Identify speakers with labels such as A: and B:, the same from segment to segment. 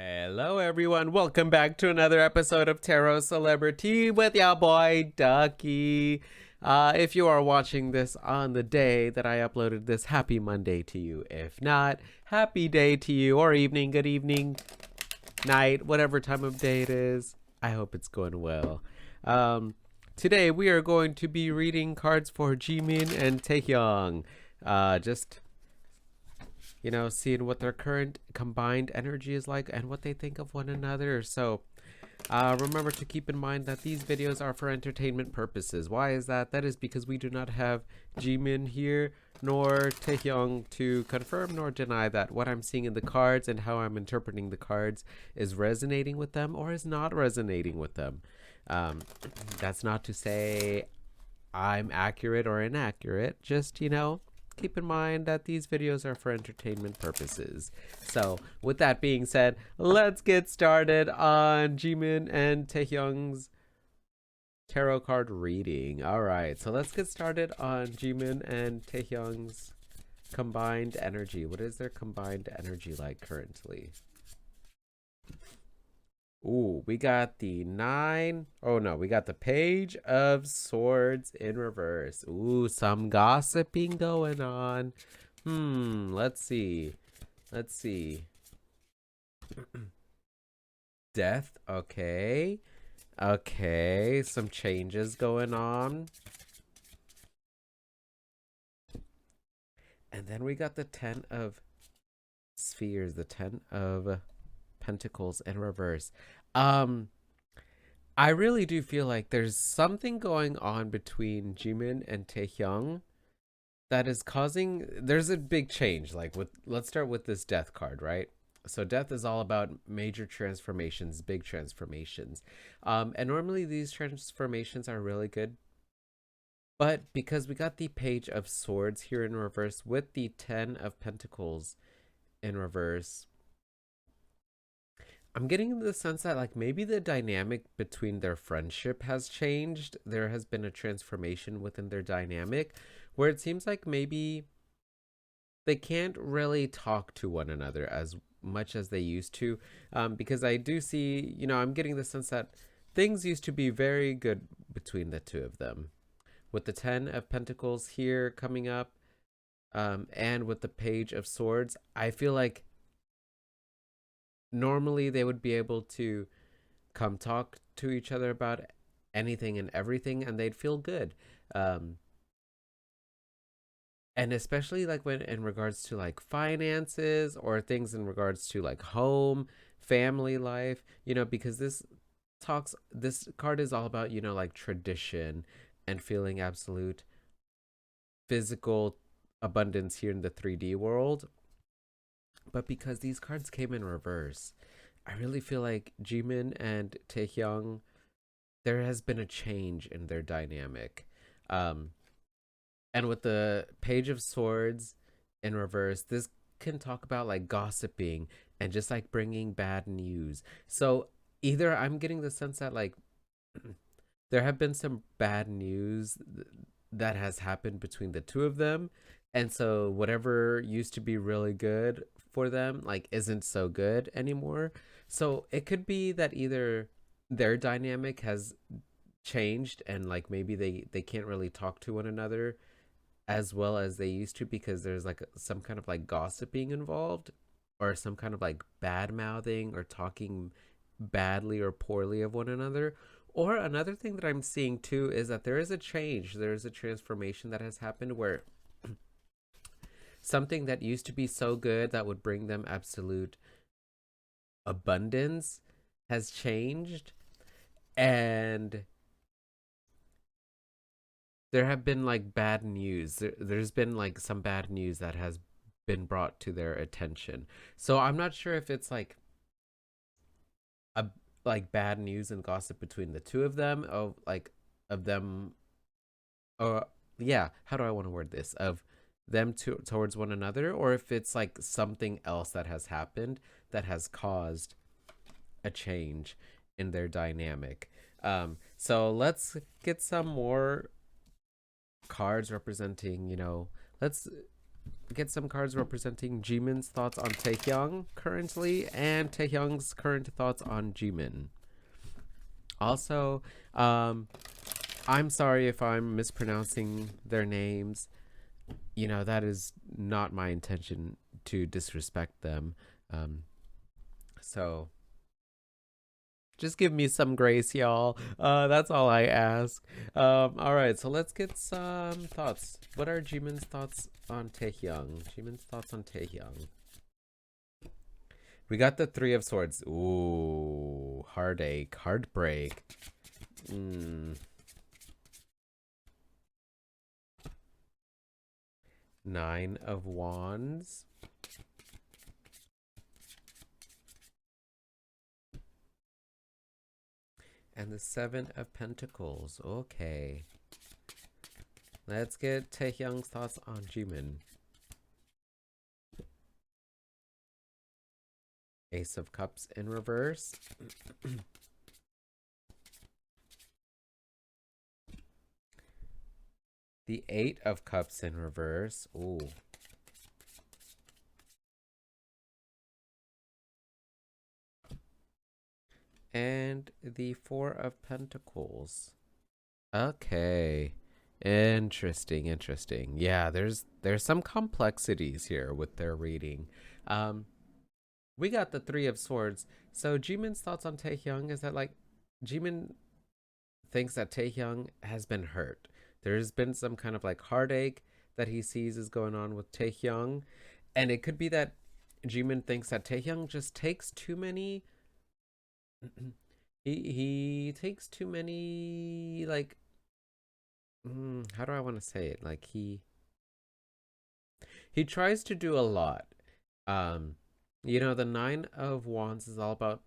A: Hello, everyone. Welcome back to another episode of Tarot CelebriTEA with your boy Ducky. If you are watching this on the day that I uploaded this, happy Monday to you. If not, happy day to you, or evening, good evening, night, whatever time of day it is. I hope it's going well. Today we are going to be reading cards for Jimin and Taehyung. Just seeing what their current combined energy is like and what they think of one another. So remember to keep in mind that these videos are for entertainment purposes. Why is that? That is because we do not have Jimin here nor Taehyung to confirm nor deny that what I'm seeing in the cards and how I'm interpreting the cards is resonating with them or is not resonating with them. That's not to say I'm accurate or inaccurate. Just, keep in mind that these videos are for entertainment purposes. So with that being said, let's get started on Jimin and Taehyung's tarot card reading. All right, so let's get started on Jimin and Taehyung's combined energy. What is their combined energy like currently? Ooh, we got the we got the Page of Swords in reverse. Ooh, some gossiping going on. Let's see. Death, okay. Okay, some changes going on. And then we got the 10 of Spheres, the 10 of Pentacles in reverse. I really do feel like there's something going on between Jimin and Taehyung that is there's a big change. Let's start with this Death card, right? So Death is all about major transformations, big transformations. And normally these transformations are really good. But because we got the Page of Swords here in reverse with the 10 of Pentacles in reverse, I'm getting the sense that maybe the dynamic between their friendship has changed. There has been a transformation within their dynamic where it seems like maybe they can't really talk to one another as much as they used to. Because I do see, I'm getting the sense that things used to be very good between the two of them. With the 10 of Pentacles here coming up, and with the Page of Swords, I feel like normally they would be able to come talk to each other about anything and everything and they'd feel good. And especially when in regards to finances or things in regards to home, family life, because this card is all about, tradition and feeling absolute physical abundance here in the 3D world. But because these cards came in reverse, I really feel like Jimin and Taehyung, there has been a change in their dynamic. And with the Page of Swords in reverse, this can talk about gossiping and just bringing bad news. So either I'm getting the sense that there have been some bad news that has happened between the two of them. And so whatever used to be really good for them isn't so good anymore. So it could be that either their dynamic has changed and maybe they can't really talk to one another as well as they used to because there's some kind of gossiping involved or some kind of bad mouthing or talking badly or poorly of one another. Or another thing that I'm seeing too is that there is a change, there's a transformation that has happened where something that used to be so good that would bring them absolute abundance has changed, and there have been bad news. There's been some bad news that has been brought to their attention. So I'm not sure if it's a bad news and gossip between the two of them, of them, or yeah, how do I want to word this, of them towards one another, or if it's something else that has happened that has caused a change in their dynamic. So let's get some more cards representing, let's get some cards representing Jimin's thoughts on Taehyung currently and Taehyung's current thoughts on Jimin. Also, I'm sorry if I'm mispronouncing their names. You know, that is not my intention to disrespect them. Um, so just give me some grace, y'all. That's all I ask. All right, so let's get some thoughts. What are Jimin's thoughts on Taehyung? Jimin's thoughts on Taehyung. We got the Three of Swords. Ooh, heartache, heartbreak. Nine of Wands. And the Seven of Pentacles. Okay. Let's get Taehyung's thoughts on Jimin. Ace of Cups in reverse. The Eight of Cups in reverse. Ooh. And the Four of Pentacles. Okay. Interesting, interesting. Yeah, there's some complexities here with their reading. We got the Three of Swords. So Jimin's thoughts on Taehyung is that like Jimin thinks that Taehyung has been hurt. There's been some kind of like heartache that he sees is going on with Taehyung, and it could be that Jimin thinks that Taehyung just takes too many. He takes too many like. How do I want to say it? Like he tries to do a lot. Um, you know, the Nine of Wands is all about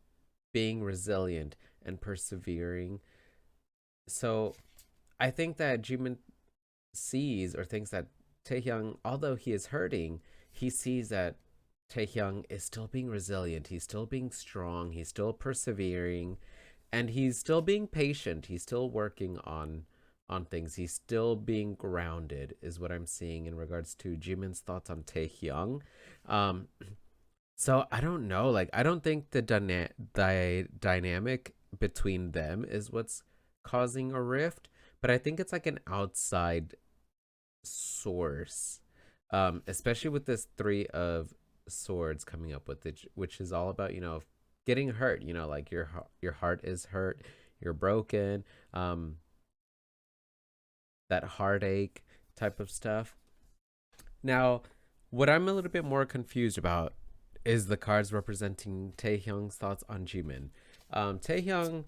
A: being resilient and persevering. So I think that Jimin sees or thinks that Taehyung, although he is hurting, he sees that Taehyung is still being resilient. He's still being strong. He's still persevering, and he's still being patient. He's still working on things. He's still being grounded, is what I'm seeing in regards to Jimin's thoughts on Taehyung. Um, so I don't know. Like I don't think the dynamic between them is what's causing a rift, but I think it's like an outside source, especially with this Three of Swords coming up with it, which is all about, you know, getting hurt. You know, like your heart is hurt, you're broken, that heartache type of stuff. Now, what I'm a little bit more confused about is the cards representing Taehyung's thoughts on Jimin. Taehyung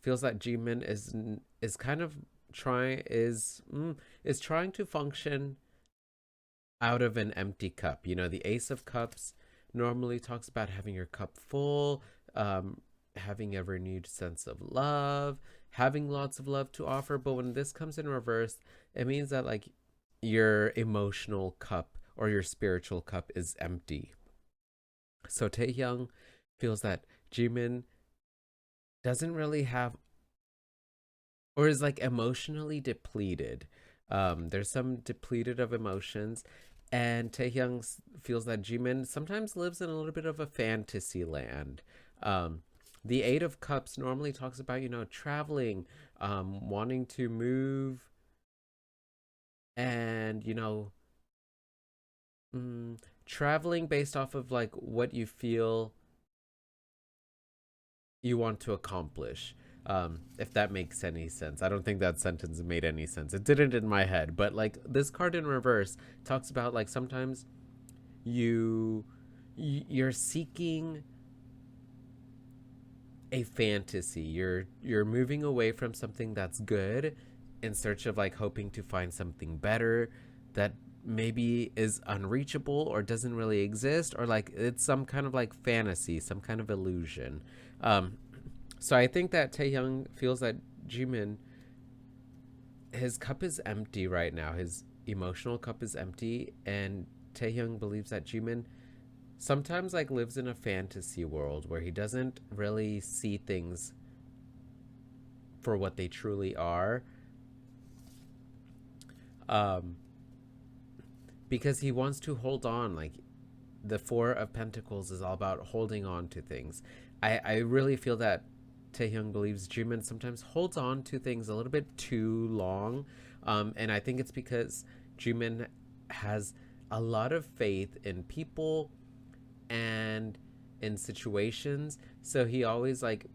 A: feels that Jimin is kind of is trying to function out of an empty cup. You know, the Ace of Cups normally talks about having your cup full, having a renewed sense of love, having lots of love to offer. But when this comes in reverse, it means that like your emotional cup or your spiritual cup is empty. So Taehyung feels that Jimin doesn't really have or is like emotionally depleted. There's some depleted of emotions, and Taehyung feels that Jimin sometimes lives in a little bit of a fantasy land. The Eight of Cups normally talks about, you know, traveling, wanting to move, and you know, traveling based off of like what you feel you want to accomplish. If that makes any sense. I don't think that sentence made any sense. It didn't in my head, but like this card in reverse talks about like sometimes you you're seeking a fantasy. You're moving away from something that's good in search of like hoping to find something better that maybe is unreachable or doesn't really exist, or like it's some kind of like fantasy, some kind of illusion. Um, so I think that Taehyung feels that Jimin, his cup is empty right now. His emotional cup is empty, and Taehyung believes that Jimin sometimes like lives in a fantasy world where he doesn't really see things for what they truly are. Um, because he wants to hold on. Like the Four of Pentacles is all about holding on to things. I really feel that Taehyung believes Jimin sometimes holds on to things a little bit too long. And I think it's because Jimin has a lot of faith in people and in situations. So he always like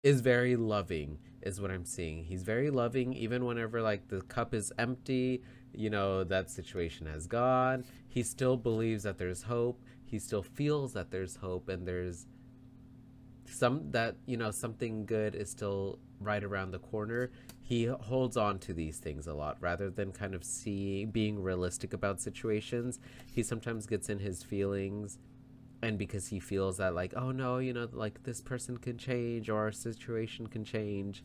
A: is very loving is what I'm seeing. He's very loving even whenever like the cup is empty, you know, that situation has gone. He still believes that there's hope. He still feels that there's hope and there's some that, you know, something good is still right around the corner. He holds on to these things a lot rather than kind of being realistic about situations. He sometimes gets in his feelings, and because he feels that like, oh no, you know, like this person can change or our situation can change,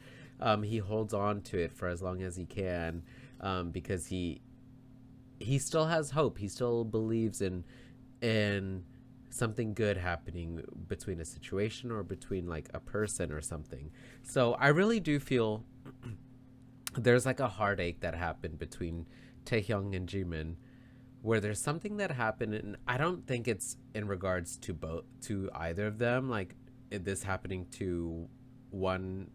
A: he holds on to it for as long as he can, because he still has hope. He still believes in something good happening between a situation or between like a person or something. So I really do feel there's like a heartache that happened between Taehyung and Jimin, where there's something that happened, and I don't think it's in regards to both to either of them, like this happening to one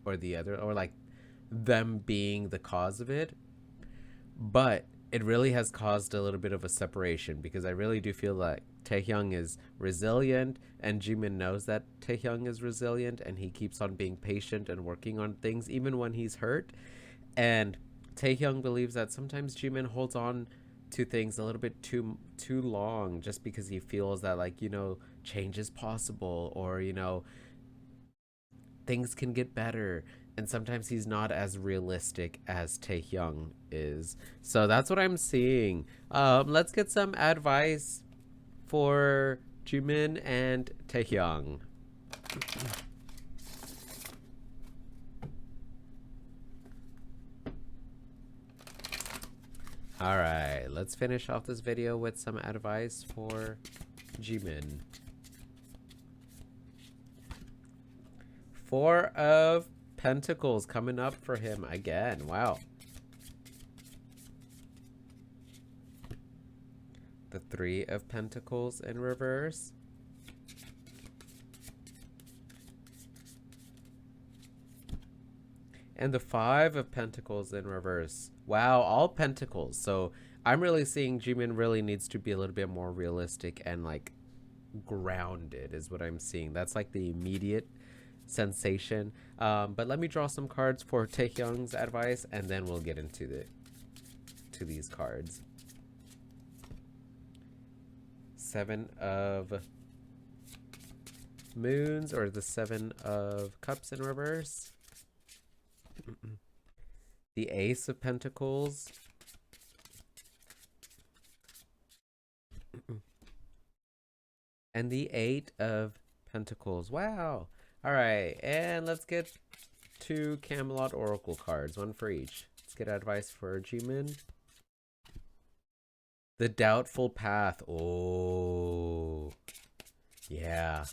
A: or the other, or like them being the cause of it, but it really has caused a little bit of a separation because I really do feel like Taehyung is resilient and Jimin knows that Taehyung is resilient and he keeps on being patient and working on things even when he's hurt. And Taehyung believes that sometimes Jimin holds on to things a little bit too long just because he feels that like, you know, change is possible, or you know, things can get better. And sometimes he's not as realistic as Taehyung is. So that's what I'm seeing. Let's get some advice for Jimin and Taehyung. All right, let's finish off this video with some advice for Jimin. Four of Pentacles coming up for him again. Wow. The Three of Pentacles in reverse. And the Five of Pentacles in reverse. Wow, all Pentacles. So I'm really seeing Jimin really needs to be a little bit more realistic and like grounded is what I'm seeing. That's like the immediate sensation. But let me draw some cards for Taehyung's advice, and then we'll get into these cards. Seven of Moons, or the Seven of Cups in reverse. The Ace of Pentacles. And the Eight of Pentacles. Wow. All right, and let's get two Camelot Oracle cards, one for each. Let's get advice for Jimin. The Doubtful Path. Oh, yeah.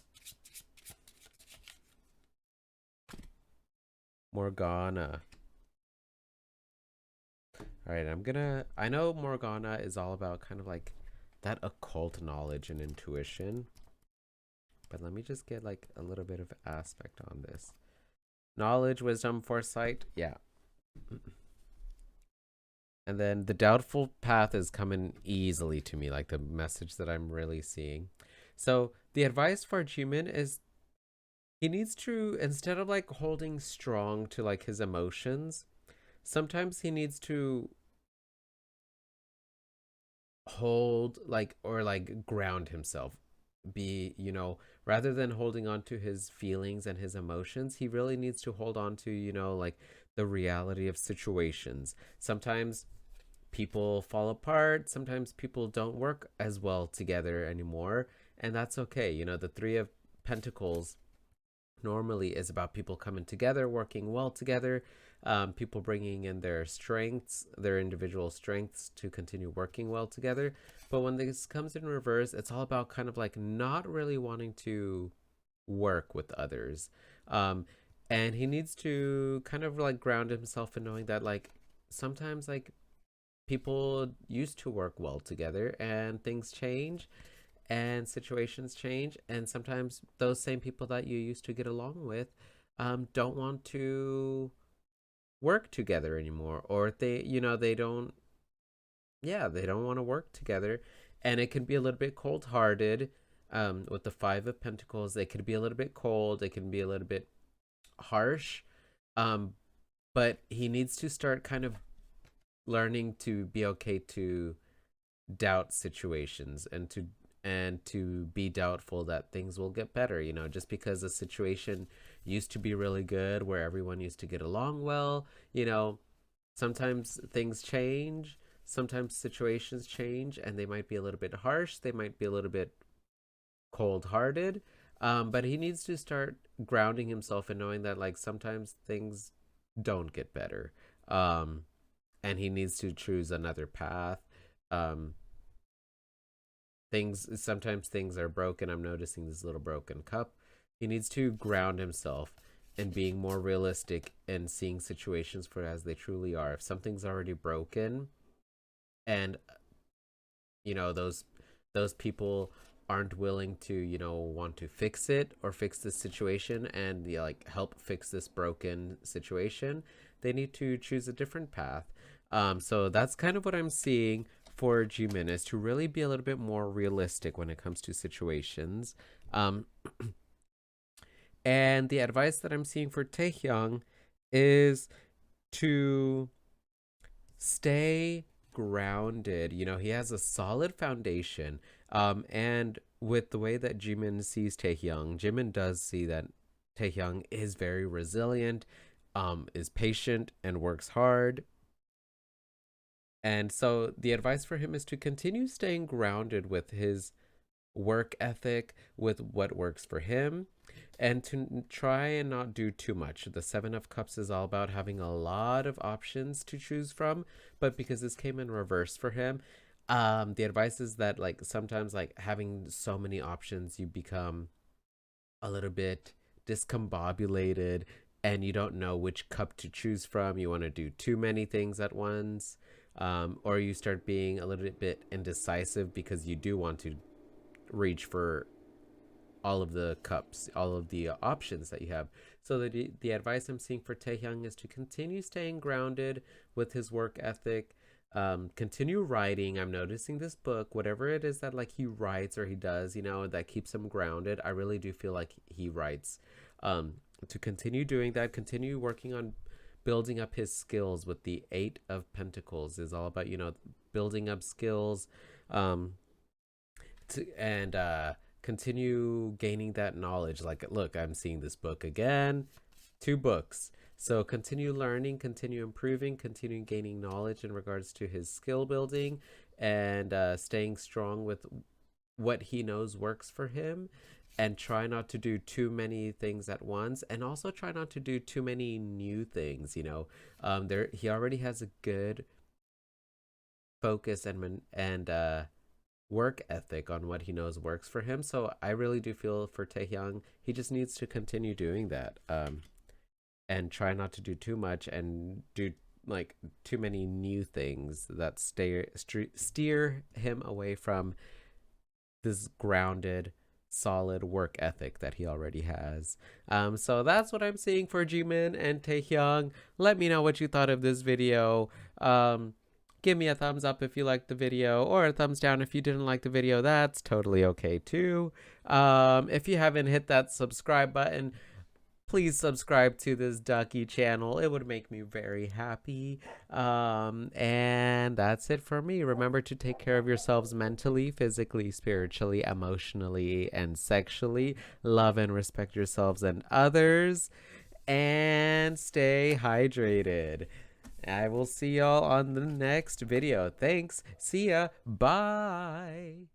A: Morgana. All right, I know Morgana is all about kind of like that occult knowledge and intuition. But let me just get like a little bit of aspect on this. Knowledge, wisdom, foresight. Yeah. And then the Doubtful Path is coming easily to me, like the message that I'm really seeing. So the advice for Jimin is he needs to, instead of like holding strong to like his emotions, sometimes he needs to hold like, or like ground himself. Be, you know, rather than holding on to his feelings and his emotions, he really needs to hold on to, you know, like the reality of situations. Sometimes people fall apart, sometimes people don't work as well together anymore, and that's okay. You know, the Three of Pentacles normally is about people coming together, working well together, people bringing in their strengths, their individual strengths to continue working well together. But when this comes in reverse, it's all about kind of like not really wanting to work with others. And he needs to kind of like ground himself in knowing that like sometimes like people used to work well together, and things change and situations change, and sometimes those same people that you used to get along with don't want to work together anymore, or they, they don't, yeah, they don't want to work together. And it can be a little bit cold hearted. With the Five of Pentacles, they could be a little bit cold, they can be a little bit harsh. um but he needs to start kind of learning to be okay to doubt situations, and to be doubtful that things will get better. Just because a situation used to be really good where everyone used to get along well, sometimes things change, sometimes situations change, and they might be a little bit harsh, they might be a little bit cold-hearted. But he needs to start grounding himself and knowing that, like, sometimes things don't get better. um and he needs to choose another path. um Sometimes things are broken. I'm noticing this little broken cup. He needs to ground himself and being more realistic and seeing situations for as they truly are. If something's already broken, and those people aren't willing to, want to fix it or fix this situation, and like help fix this broken situation, they need to choose a different path. So that's kind of what I'm seeing for Jimin, is to really be a little bit more realistic when it comes to situations. And the advice that I'm seeing for Taehyung is to stay grounded. He has a solid foundation. And with the way that Jimin sees Taehyung, Jimin does see that Taehyung is very resilient, is patient, and works hard. And so the advice for him is to continue staying grounded with his work ethic, with what works for him, and to try and not do too much. The Seven of Cups is all about having a lot of options to choose from, but because this came in reverse for him, the advice is that, like, sometimes, like, having so many options, you become a little bit discombobulated, and you don't know which cup to choose from. You want to do too many things at once, or you start being a little bit indecisive because you do want to reach for all of the cups, all of the options that you have. So the advice I'm seeing for Taehyung is to continue staying grounded with his work ethic. Continue writing. I'm noticing this book, whatever it is that, like, he writes or he does, that keeps him grounded. I really do feel like he writes. To continue doing that, continue working on building up his skills. With the Eight of Pentacles is all about, building up skills, and continue gaining that knowledge. Like, look, I'm seeing this book again, 2 books. So continue learning, continue improving, continue gaining knowledge in regards to his skill building, and staying strong with what he knows works for him, and try not to do too many things at once, and also try not to do too many new things. There, he already has a good focus and work ethic on what he knows works for him. So I really do feel for Taehyung, he just needs to continue doing that, and try not to do too much and do, like, too many new things that steer him away from this grounded, solid work ethic that he already has. So that's what I'm seeing for Jimin and Taehyung. Let me know what you thought of this video. Give me a thumbs up if you liked the video, or a thumbs down if you didn't like the video. That's totally okay too. If you haven't hit that subscribe button, please subscribe to this ducky channel. It would make me very happy. And that's it for me. Remember to take care of yourselves mentally, physically, spiritually, emotionally, and sexually. Love and respect yourselves and others, and stay hydrated. I will see y'all on the next video. Thanks. See ya. Bye.